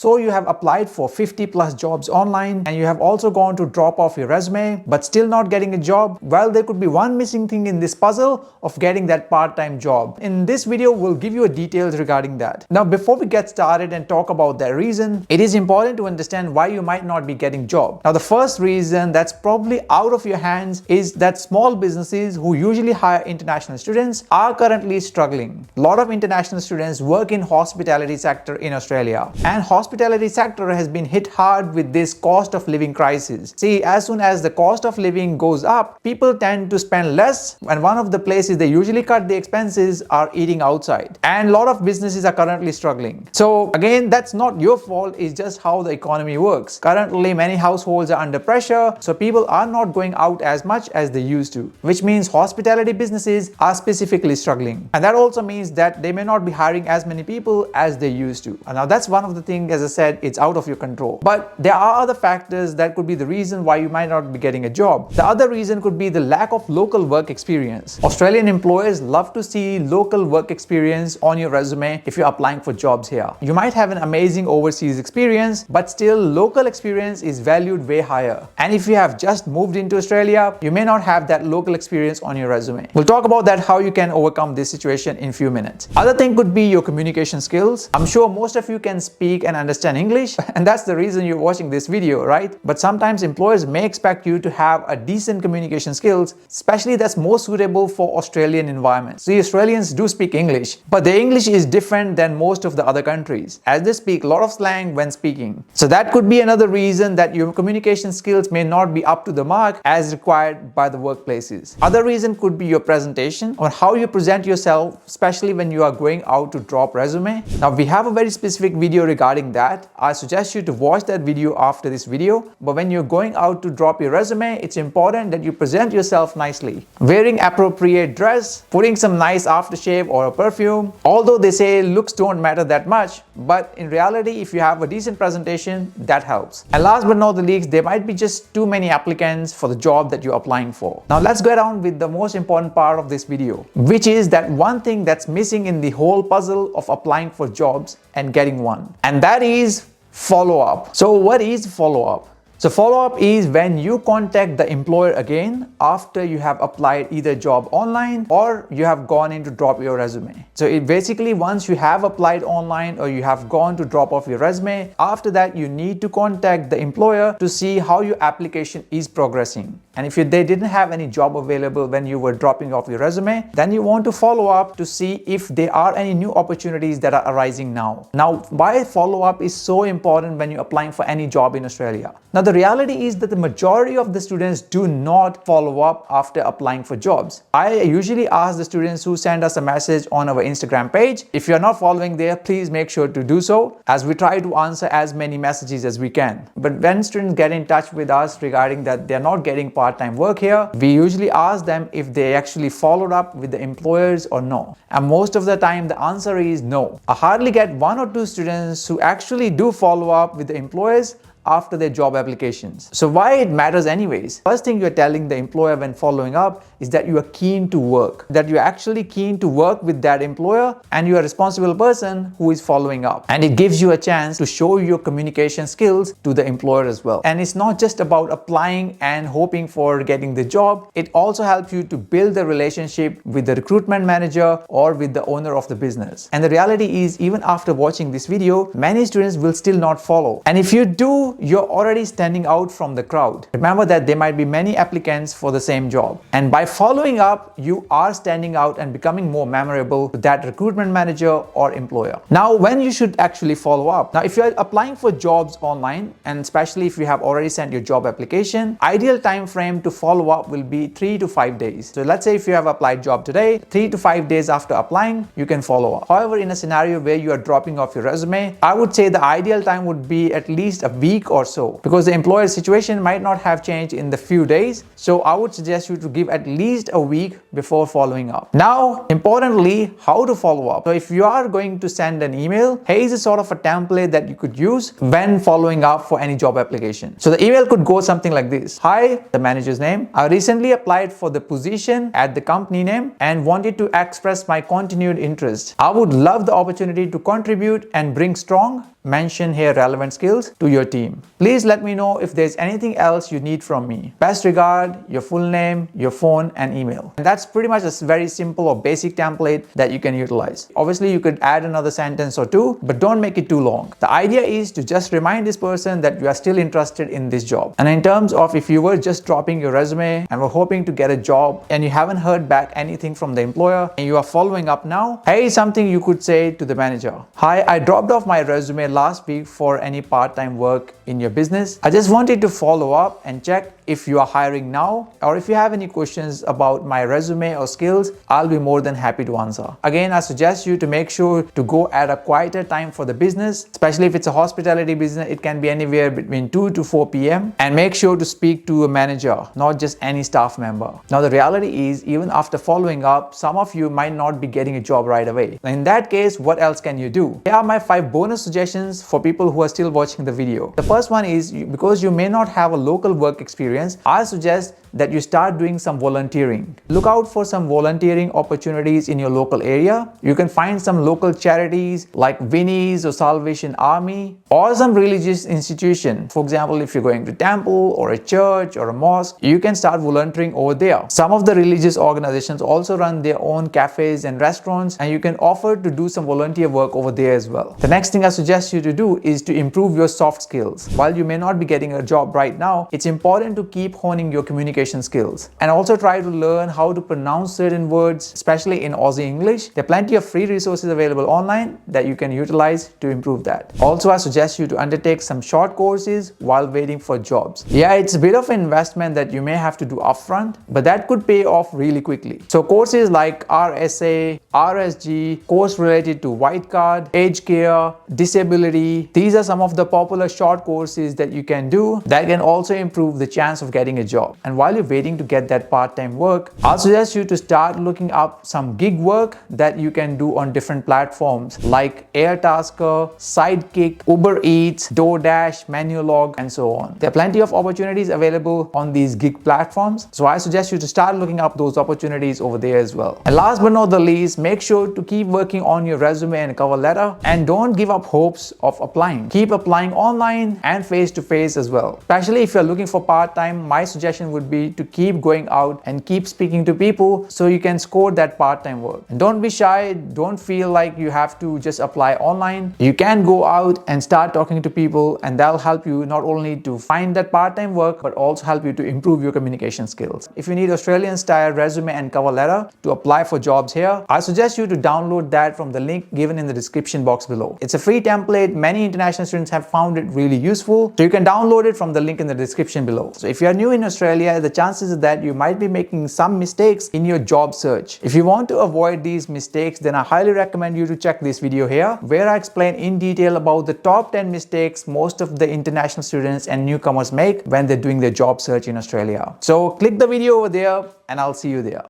So you have applied for 50 plus jobs online and you have also gone to drop off your resume but still not getting a job. Well, there could be one missing thing in this puzzle of getting that part-time job. In this video, we'll give you details regarding that. Now, before we get started and talk about that reason, it is important to understand why you might not be getting job. Now, the first reason that's probably out of your hands is that small businesses who usually hire international students are currently struggling. A lot of international students work in hospitality sector in Australia, and hospitality sector has been hit hard with this cost of living crisis. See, as soon as the cost of living goes up, people tend to spend less, and one of the places they usually cut the expenses are eating outside, and a lot of businesses are currently struggling. So again, that's not your fault, it's just how the economy works. Currently, many households are under pressure, so people are not going out as much as they used to, which means hospitality businesses are specifically struggling, and that also means that they may not be hiring as many people as they used to. And now that's one of the things, as I said, it's out of your control. But there are other factors that could be the reason why you might not be getting a job. The other reason could be the lack of local work experience. Australian employers love to see local work experience on your resume if you're applying for jobs here. You might have an amazing overseas experience, but still local experience is valued way higher. And if you have just moved into Australia, you may not have that local experience on your resume. We'll talk about that, how you can overcome this situation in a few minutes. Other thing could be your communication skills. I'm sure most of you can speak and understand English, and that's the reason you're watching this video, right? But sometimes employers may expect you to have a decent communication skills, especially that's more suitable for Australian environments. See, Australians do speak English, but their English is different than most of the other countries, as they speak a lot of slang when speaking. So that could be another reason that your communication skills may not be up to the mark as required by the workplaces. Other reason could be your presentation, or how you present yourself, especially when you are going out to drop resume. Now, we have a very specific video regarding that. I suggest you to watch that video after this video. But when you're going out to drop your resume, it's important that you present yourself nicely. Wearing appropriate dress, putting some nice aftershave or a perfume. Although they say looks don't matter that much, but in reality, if you have a decent presentation, that helps. And last but not the least, there might be just too many applicants for the job that you're applying for. Now, let's get on with the most important part of this video, which is that one thing that's missing in the whole puzzle of applying for jobs and getting one, and that is follow-up. So what is follow-up? So follow-up is when you contact the employer again after you have applied either job online or you have gone in to drop your resume. So it basically, once you have applied online or you have gone to drop off your resume, after that you need to contact the employer to see how your application is progressing. And if they didn't have any job available when you were dropping off your resume, then you want to follow up to see if there are any new opportunities that are arising now. Now, why follow-up is so important when you're applying for any job in Australia? Now, the reality is that the majority of the students do not follow up after applying for jobs. I usually ask the students who send us a message on our Instagram page, if you're not following there, please make sure to do so, as we try to answer as many messages as we can. But when students get in touch with us regarding that they're not getting part-time work here, we usually ask them if they actually followed up with the employers or no. And most of the time the answer is no. I hardly get 1 or 2 students who actually do follow up with the employers after their job applications. So why it matters anyways? First thing you're telling the employer when following up is that you are keen to work, that you're actually keen to work with that employer and you're a responsible person who is following up. And it gives you a chance to show your communication skills to the employer as well. And it's not just about applying and hoping for getting the job. It also helps you to build the relationship with the recruitment manager or with the owner of the business. And the reality is, even after watching this video, many students will still not follow. And if you do, you're already standing out from the crowd. Remember that there might be many applicants for the same job. And by following up, you are standing out and becoming more memorable to that recruitment manager or employer. Now, when you should actually follow up? Now, if you're applying for jobs online, and especially if you have already sent your job application, ideal time frame to follow up will be 3 to 5 days. So let's say if you have applied job today, 3 to 5 days after applying, you can follow up. However, in a scenario where you are dropping off your resume, I would say the ideal time would be at least a week week or so, because the employer's situation might not have changed in the few days. So I would suggest you to give at least a week before following up. Now, importantly, how to follow up. So if you are going to send an email, here is a sort of a template that you could use when following up for any job application. So the email could go something like this. Hi, the manager's name. I recently applied for the position at the company name and wanted to express my continued interest. I would love the opportunity to contribute and bring strong, mention here relevant skills to your team. Please let me know if there's anything else you need from me. Best regard, your full name, your phone and email. And that's pretty much a very simple or basic template that you can utilize. Obviously, you could add another sentence or two, but don't make it too long. The idea is to just remind this person that you are still interested in this job. And in terms of if you were just dropping your resume and were hoping to get a job and you haven't heard back anything from the employer and you are following up now, here is something you could say to the manager. Hi, I dropped off my resume last week for any part-time work in your business. I just wanted to follow up and check if you are hiring now, or if you have any questions about my resume or skills, I'll be more than happy to answer. Again, I suggest you to make sure to go at a quieter time for the business, especially if it's a hospitality business. It can be anywhere between 2 to 4 p.m. and make sure to speak to a manager, not just any staff member. Now, the reality is, even after following up, some of you might not be getting a job right away. In that case, what else can you do? Here are my 5 bonus suggestions for people who are still watching the video. The first one is, because you may not have a local work experience, I suggest that you start doing some volunteering. Look out for some volunteering opportunities in your local area. You can find some local charities like Winnie's or Salvation Army, or some religious institution. For example, if you're going to temple or a church or a mosque, you can start volunteering over there. Some of the religious organizations also run their own cafes and restaurants, and you can offer to do some volunteer work over there as well. The next thing I suggest you to do is to improve your soft skills. While you may not be getting a job right now, it's important to keep honing your communication skills, and also try to learn how to pronounce certain words, especially in Aussie English. There are plenty of free resources available online that you can utilize to improve that. Also, I suggest you to undertake some short courses while waiting for jobs. Yeah, it's a bit of an investment that you may have to do upfront, but that could pay off really quickly. So courses like RSA, RSG, course related to white card, aged care, disability, these are some of the popular short courses that you can do that can also improve the chance of getting a job. And while you're waiting to get that part-time work, I'll suggest you to start looking up some gig work that you can do on different platforms like Airtasker, Sidekick, Uber Eats, DoorDash, Menulog, and so on. There are plenty of opportunities available on these gig platforms, so I suggest you to start looking up those opportunities over there as well. And last but not the least, make sure to keep working on your resume and cover letter, and don't give up hopes of applying. Keep applying online and face-to-face as well. Especially if you're looking for part-time, my suggestion would be to keep going out and keep speaking to people so you can score that part-time work. And don't be shy, don't feel like you have to just apply online. You can go out and start talking to people, and that'll help you not only to find that part-time work, but also help you to improve your communication skills. If you need Australian style resume and cover letter to apply for jobs here, I suggest you to download that from the link given in the description box below. It's a free template. Many international students have found it really useful, so you can download it from the link in the description below. So if you are new in Australia, the chances are that you might be making some mistakes in your job search. If you want to avoid these mistakes, then I highly recommend you to check this video here, where I explain in detail about the top 10 mistakes most of the international students and newcomers make when they're doing their job search in Australia. So click the video over there and I'll see you there.